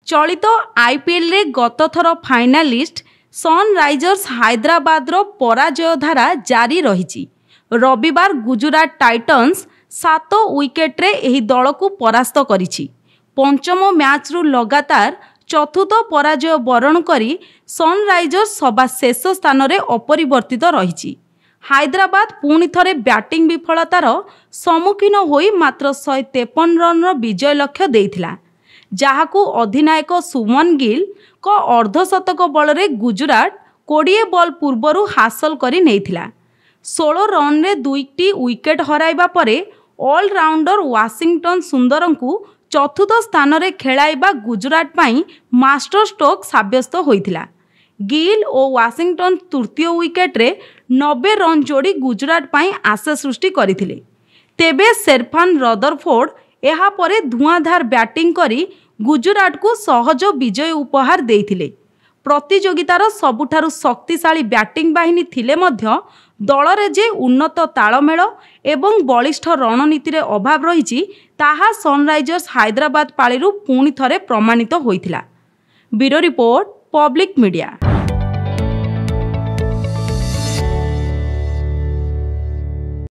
चलित आईपीएल रे गत थर फाइनालिस्ट सनराइजर्स हैदराबाद रो पराजय धारा जारी रही। रविवार गुजरात टाइटन्स 7 विकेट रे एही दल को परास्त करिछि। पंचम मैच रु लगातार चतुर्थ पराजय वरण करी सनराइजर्स सभा शेष स्थान रे अपरिवर्तित रही। हैदराबाद पुणी थरे बैटिंग विफलतार सम्मुखीन होई मात्र 153 रन विजय लक्ष्य देइथिला, जहाकू अधिनायक सुमन गिल को अर्धशतक बल रे गुजरात 20 बॉल पूर्वरु हासिल करी नेइथिला। 16 रन रे 2टी विकेट हराइबा परे ऑलराउंडर वाशिंगटन सुंदरं को चतुर्थ स्थान रे खेलाइबा गुजरात पाई मास्टर स्ट्रोक साब्यस्त होइथिला। गिल और वाशिंगटन तृतीय विकेट रे 90 रन जोड़ी गुजरात पाई आशा सृष्टि करथिले। तेबे शेरफान रदरफोर्ड एहा परे धुआंधार बैटिंग करी गुजरात को सहज विजय उपहार देइथिले। प्रतियोगितार सबुठारु शक्तिशाली बैटिंग बाहिनी थिले मध्य दलरे जे उन्नत तालमेल एवं बलिष्ठ रणनीति रे अभाव रहिछि ताहा सनराइजर्स हैदराबाद पाळीरु पुणी थरे प्रमाणित होइथिला। Bureau report, public media.